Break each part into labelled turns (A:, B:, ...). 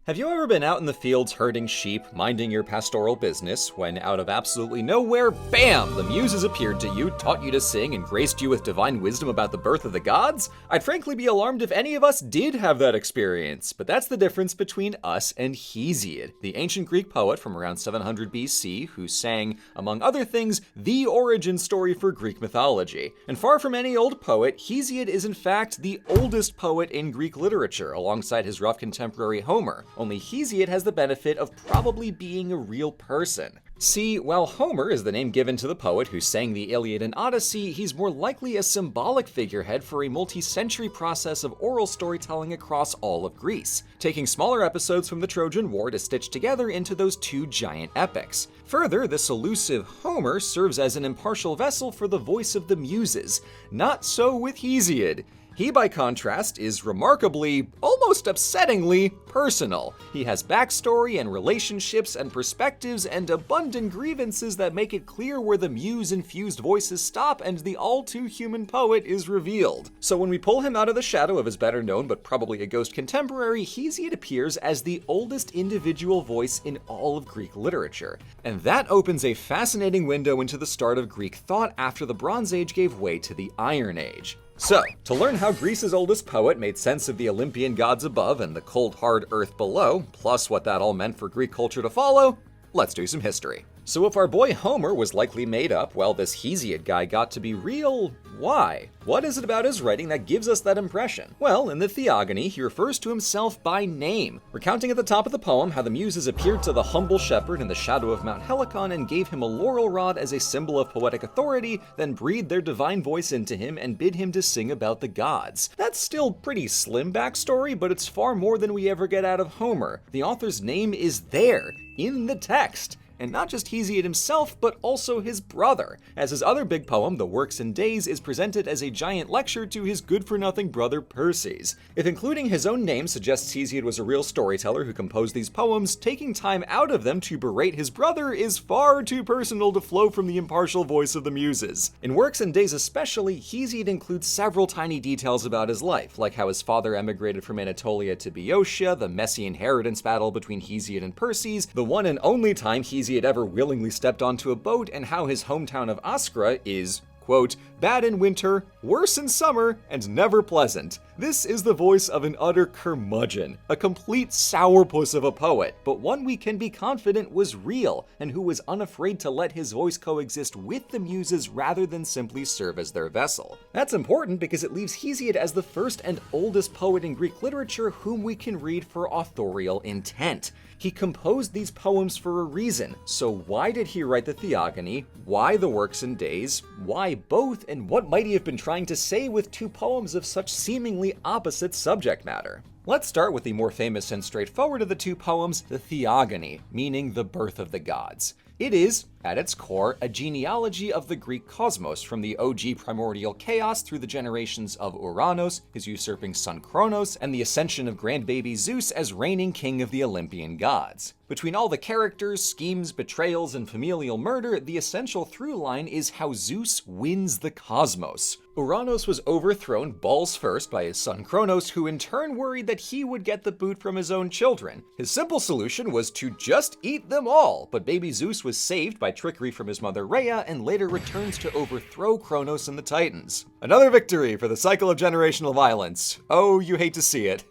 A: Have you ever been out in the fields herding sheep, minding your pastoral business, when out of absolutely nowhere, bam, the muses appeared to you, taught you to sing, and graced you with divine wisdom about the birth of the gods? I'd frankly be alarmed if any of us did have that experience, but that's the difference between us and Hesiod, the ancient Greek poet from around 700 BC, who sang, among other things, the origin story for Greek mythology. And far from any old poet, Hesiod is in fact the oldest poet in Greek literature, alongside his rough contemporary Homer. Only Hesiod has the benefit of probably being a real person. See, while Homer is the name given to the poet who sang the Iliad and Odyssey, he's more likely a symbolic figurehead for a multi-century process of oral storytelling across all of Greece, taking smaller episodes from the Trojan War to stitch together into those two giant epics. Further, this elusive Homer serves as an impartial vessel for the voice of the muses. Not so with Hesiod. He, by contrast, is remarkably, almost upsettingly, personal. He has backstory and relationships and perspectives and abundant grievances that make it clear where the muse-infused voices stop and the all-too-human poet is revealed. So when we pull him out of the shadow of his better-known but probably a ghost contemporary, Hesiod appears as the oldest individual voice in all of Greek literature. And that opens a fascinating window into the start of Greek thought after the Bronze Age gave way to the Iron Age. So, to learn how Greece's oldest poet made sense of the Olympian gods above and the cold, hard earth below, plus what that all meant for Greek culture to follow, let's do some history. So if our boy Homer was likely made up, well, this Hesiod guy got to be real, why? What is it about his writing that gives us that impression? Well, in the Theogony, he refers to himself by name, recounting at the top of the poem how the muses appeared to the humble shepherd in the shadow of Mount Helicon and gave him a laurel rod as a symbol of poetic authority, then breathed their divine voice into him and bid him to sing about the gods. That's still pretty slim backstory, but it's far more than we ever get out of Homer. The author's name is there, in the text. And not just Hesiod himself, but also his brother, as his other big poem, The Works and Days, is presented as a giant lecture to his good-for-nothing brother Perses. If including his own name suggests Hesiod was a real storyteller who composed these poems, taking time out of them to berate his brother is far too personal to flow from the impartial voice of the muses. In Works and Days especially, Hesiod includes several tiny details about his life, like how his father emigrated from Anatolia to Boeotia, the messy inheritance battle between Hesiod and Perses, the one and only time Hesiod had ever willingly stepped onto a boat, and how his hometown of Askra is, quote, bad in winter, worse in summer, and never pleasant. This is the voice of an utter curmudgeon, a complete sourpuss of a poet, but one we can be confident was real, and who was unafraid to let his voice coexist with the muses rather than simply serve as their vessel. That's important because it leaves Hesiod as the first and oldest poet in Greek literature whom we can read for authorial intent. He composed these poems for a reason, so why did he write the Theogony? Why the Works and Days? Why both? And what might he have been trying to say with two poems of such seemingly opposite subject matter? Let's start with the more famous and straightforward of the two poems, the Theogony, meaning the birth of the gods. It is, at its core, a genealogy of the Greek cosmos, from the OG primordial chaos through the generations of Uranos, his usurping son Kronos, and the ascension of grandbaby Zeus as reigning king of the Olympian gods. Between all the characters, schemes, betrayals, and familial murder, the essential through line is how Zeus wins the cosmos. Uranos was overthrown balls first by his son Kronos, who in turn worried that he would get the boot from his own children. His simple solution was to just eat them all, but baby Zeus was saved by trickery from his mother Rhea and later returns to overthrow Kronos and the Titans. Another victory for the cycle of generational violence. Oh, you hate to see it.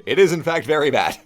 A: It is in fact very bad.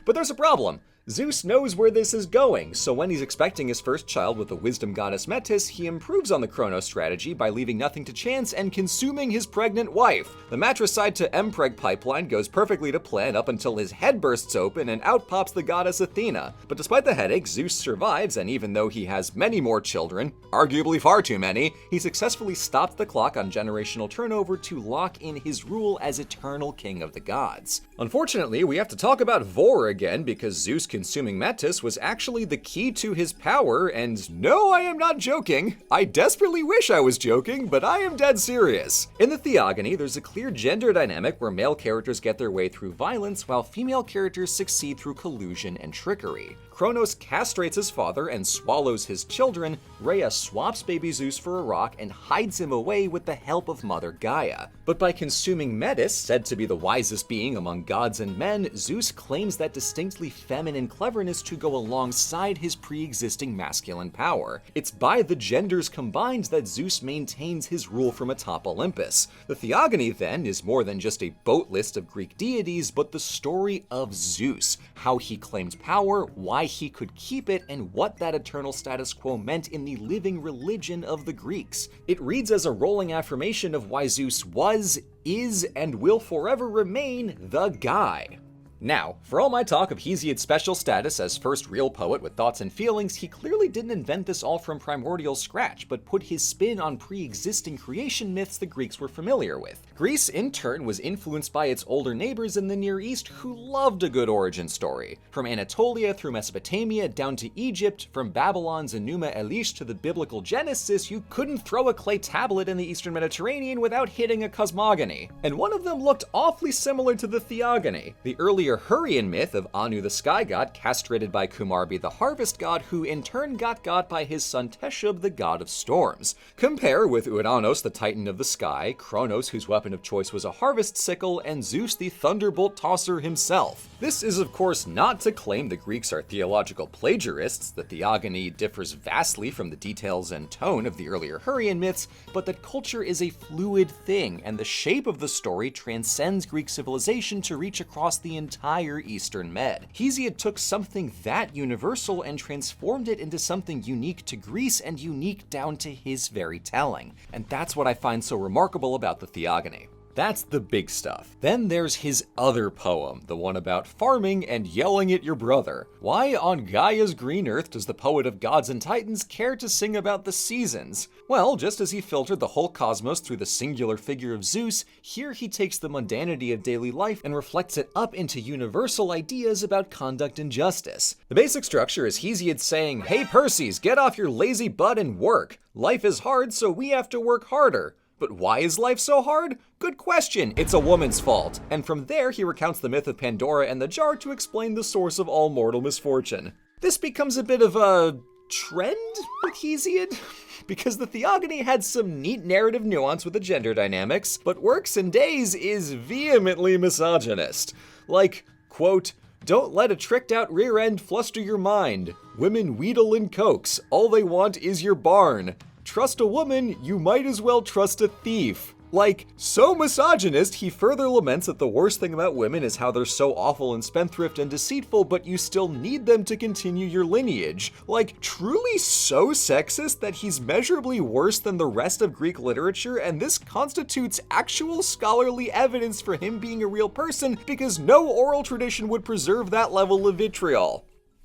A: But there's a problem. Zeus knows where this is going, so when he's expecting his first child with the wisdom goddess Metis, he improves on the Kronos strategy by leaving nothing to chance and consuming his pregnant wife. The matricide to Mpreg pipeline goes perfectly to plan up until his head bursts open and out pops the goddess Athena. But despite the headache, Zeus survives, and even though he has many more children, arguably far too many, he successfully stops the clock on generational turnover to lock in his rule as eternal king of the gods. Unfortunately, we have to talk about Vor again because Zeus consuming Metis was actually the key to his power, and no, I am not joking. I desperately wish I was joking, but I am dead serious. In the Theogony, there's a clear gender dynamic where male characters get their way through violence, while female characters succeed through collusion and trickery. Kronos castrates his father and swallows his children, Rhea swaps baby Zeus for a rock and hides him away with the help of Mother Gaia. But by consuming Metis, said to be the wisest being among gods and men, Zeus claims that distinctly feminine cleverness to go alongside his pre-existing masculine power. It's by the genders combined that Zeus maintains his rule from atop Olympus. The Theogony, then, is more than just a boat list of Greek deities, but the story of Zeus, how he claimed power, why he could keep it, and what that eternal status quo meant in the living religion of the Greeks. It reads as a rolling affirmation of why Zeus was, is, and will forever remain the guy. Now, for all my talk of Hesiod's special status as first real poet with thoughts and feelings, he clearly didn't invent this all from primordial scratch, but put his spin on pre-existing creation myths the Greeks were familiar with. Greece, in turn, was influenced by its older neighbors in the Near East who loved a good origin story. From Anatolia through Mesopotamia down to Egypt, from Babylon's Enuma Elish to the biblical Genesis, you couldn't throw a clay tablet in the Eastern Mediterranean without hitting a cosmogony. And one of them looked awfully similar to the Theogony, the earlier Hurrian myth of Anu the sky god castrated by Kumarbi the harvest god, who in turn got by his son Teshub the god of storms. Compare with Uranos the titan of the sky, Kronos whose weapon of choice was a harvest sickle, and Zeus the thunderbolt tosser himself. This is of course not to claim the Greeks are theological plagiarists. The Theogony differs vastly from the details and tone of the earlier Hurrian myths, but that culture is a fluid thing, and the shape of the story transcends Greek civilization to reach across the entire Eastern Med. Hesiod took something that universal and transformed it into something unique to Greece and unique down to his very telling. And that's what I find so remarkable about the Theogony. That's the big stuff. Then there's his other poem, the one about farming and yelling at your brother. Why on Gaia's green earth does the poet of gods and titans care to sing about the seasons? Well, just as he filtered the whole cosmos through the singular figure of Zeus, here he takes the mundanity of daily life and reflects it up into universal ideas about conduct and justice. The basic structure is Hesiod saying, "Hey Perses, get off your lazy butt and work. Life is hard, so we have to work harder." But why is life so hard? Good question. It's a woman's fault. And from there, he recounts the myth of Pandora and the jar to explain the source of all mortal misfortune. This becomes a bit of a trend with Hesiod, because the Theogony had some neat narrative nuance with the gender dynamics, but Works and Days is vehemently misogynist. Like, quote, "Don't let a tricked-out rear end fluster your mind. Women wheedle and coax. All they want is your barn. Trust a woman, you might as well trust a thief." Like, so misogynist, he further laments that the worst thing about women is how they're so awful and spendthrift and deceitful, but you still need them to continue your lineage. Like, truly so sexist that he's measurably worse than the rest of Greek literature, and this constitutes actual scholarly evidence for him being a real person, because no oral tradition would preserve that level of vitriol.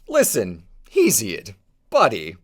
A: Listen, Hesiod, buddy,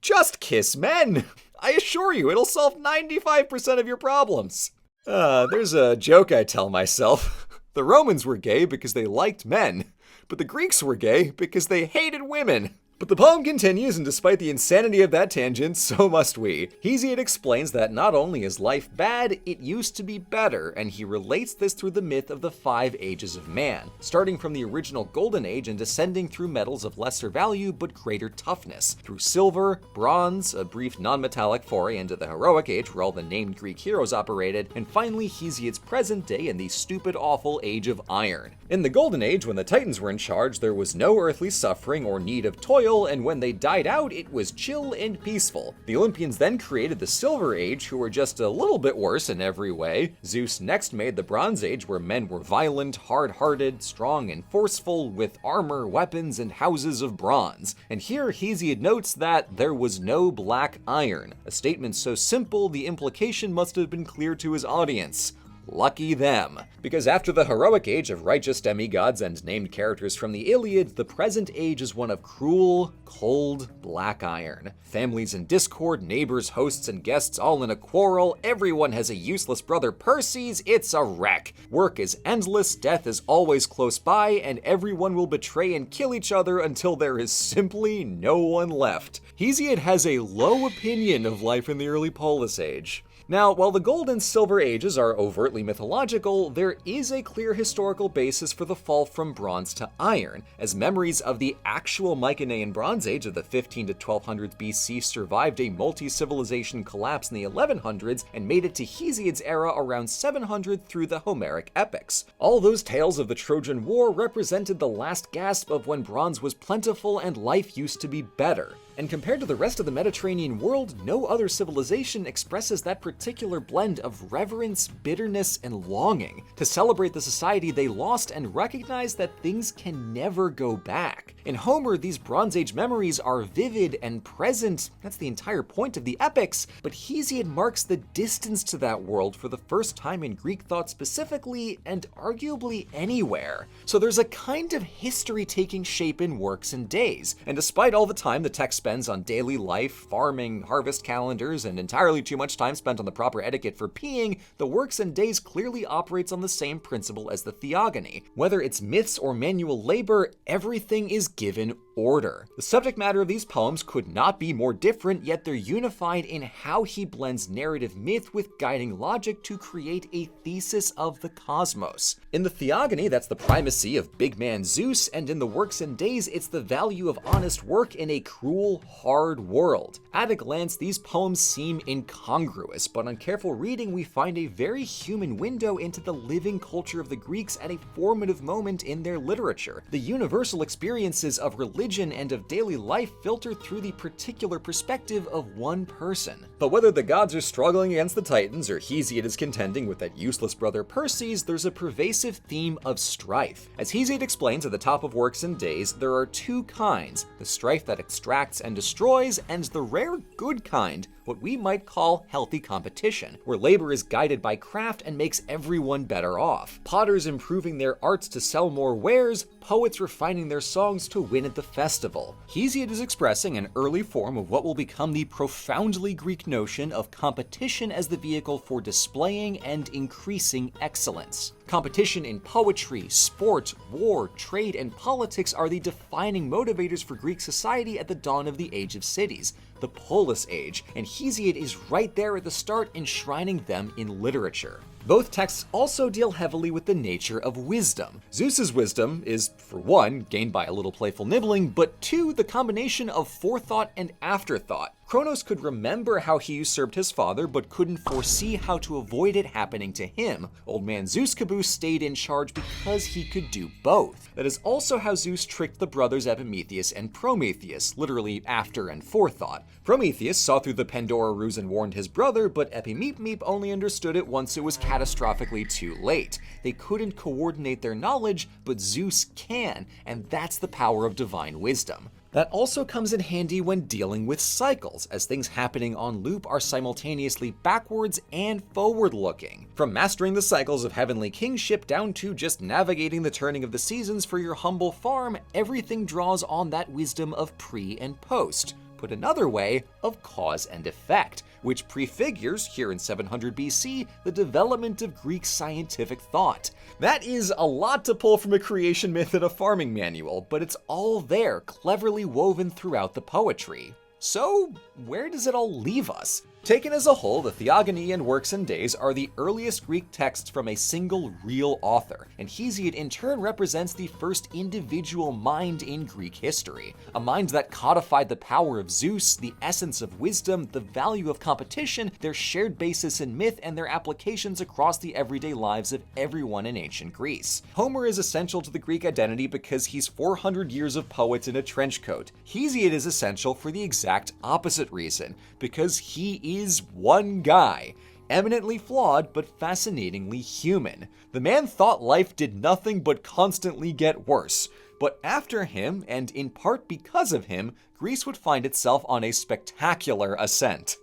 A: just kiss men. I assure you, it'll solve 95% of your problems. There's a joke I tell myself. The Romans were gay because they liked men, but the Greeks were gay because they hated women. But the poem continues, and despite the insanity of that tangent, so must we. Hesiod explains that not only is life bad, it used to be better, and he relates this through the myth of the 5 ages of man, starting from the original Golden Age and descending through metals of lesser value but greater toughness, through silver, bronze, a brief non-metallic foray into the heroic age where all the named Greek heroes operated, and finally Hesiod's present day in the stupid, awful age of iron. In the Golden Age, when the Titans were in charge, there was no earthly suffering or need of toil, and when they died out, it was chill and peaceful. The Olympians then created the Silver Age, who were just a little bit worse in every way. Zeus next made the Bronze Age, where men were violent, hard-hearted, strong, and forceful, with armor, weapons, and houses of bronze. And here Hesiod notes that there was no black iron, a statement so simple the implication must have been clear to his audience. Lucky them. Because after the heroic age of righteous demigods and named characters from the Iliad, the present age is one of cruel, cold black iron. Families in discord, neighbors, hosts, and guests all in a quarrel, everyone has a useless brother Perses, it's a wreck. Work is endless, death is always close by, and everyone will betray and kill each other until there is simply no one left. Hesiod has a low opinion of life in the early Polis Age. Now, while the Gold and Silver Ages are overtly mythological, there is a clear historical basis for the fall from bronze to iron, as memories of the actual Mycenaean Bronze Age of the 15 to 1200s BC survived a multi-civilization collapse in the 1100s and made it to Hesiod's era around 700 through the Homeric epics. All those tales of the Trojan War represented the last gasp of when bronze was plentiful and life used to be better. And compared to the rest of the Mediterranean world, no other civilization expresses that particular blend of reverence, bitterness, and longing to celebrate the society they lost and recognize that things can never go back. In Homer, these Bronze Age memories are vivid and present, that's the entire point of the epics, but Hesiod marks the distance to that world for the first time in Greek thought specifically, and arguably anywhere. So there's a kind of history taking shape in Works and Days, and despite all the time the text spends on daily life, farming, harvest calendars, and entirely too much time spent on the proper etiquette for peeing, the Works and Days clearly operates on the same principle as the Theogony. Whether it's myths or manual labor, everything is given order. The subject matter of these poems could not be more different, yet they're unified in how he blends narrative myth with guiding logic to create a thesis of the cosmos. In the Theogony, that's the primacy of big man Zeus, and in the Works and Days, it's the value of honest work in a cruel, hard world. At a glance, these poems seem incongruous, but on careful reading, we find a very human window into the living culture of the Greeks at a formative moment in their literature. The universal experiences of religion and of daily life filter through the particular perspective of one person. But whether the gods are struggling against the Titans or Hesiod is contending with that useless brother Perses, there's a pervasive theme of strife. As Hesiod explains at the top of Works and Days, there are two kinds: the strife that extracts and destroys, and the rare good kind, what we might call healthy competition, where labor is guided by craft and makes everyone better off. Potters improving their arts to sell more wares, poets refining their songs to win at the festival. Hesiod is expressing an early form of what will become the profoundly Greek notion of competition as the vehicle for displaying and increasing excellence. Competition in poetry, sport, war, trade, and politics are the defining motivators for Greek society at the dawn of the Age of Cities, the Polis Age, and Hesiod is right there at the start, enshrining them in literature. Both texts also deal heavily with the nature of wisdom. Zeus's wisdom is, for one, gained by a little playful nibbling, but two, the combination of forethought and afterthought. Kronos could remember how he usurped his father, but couldn't foresee how to avoid it happening to him. Old man Zeus Caboose stayed in charge because he could do both. That is also how Zeus tricked the brothers Epimetheus and Prometheus, literally after and forethought. Prometheus saw through the Pandora ruse and warned his brother, but Epimeep only understood it once it was catastrophically too late. They couldn't coordinate their knowledge, but Zeus can, and that's the power of divine wisdom. That also comes in handy when dealing with cycles, as things happening on loop are simultaneously backwards and forward-looking. From mastering the cycles of heavenly kingship down to just navigating the turning of the seasons for your humble farm, everything draws on that wisdom of pre and post. Put another way, of cause and effect, which prefigures, here in 700 BC, the development of Greek scientific thought. That is a lot to pull from a creation myth and a farming manual, but it's all there, cleverly woven throughout the poetry. So, where does it all leave us? Taken as a whole, the Theogony and Works and Days are the earliest Greek texts from a single real author, and Hesiod in turn represents the first individual mind in Greek history. A mind that codified the power of Zeus, the essence of wisdom, the value of competition, their shared basis in myth, and their applications across the everyday lives of everyone in ancient Greece. Homer is essential to the Greek identity because he's 400 years of poets in a trench coat. Hesiod is essential for the exact opposite reason, because he is one guy, eminently flawed but fascinatingly human. The man thought life did nothing but constantly get worse, but after him, and in part because of him, Greece would find itself on a spectacular ascent.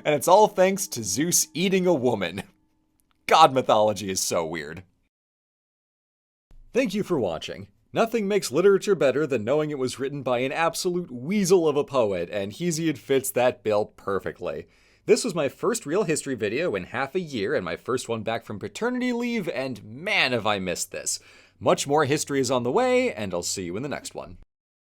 A: And it's all thanks to Zeus eating a woman. God, mythology is so weird. Thank you for watching. Nothing makes literature better than knowing it was written by an absolute weasel of a poet, and Hesiod fits that bill perfectly. This was my first real history video in half a year and my first one back from paternity leave, and man have I missed this. Much more history is on the way, and I'll see you in the next one.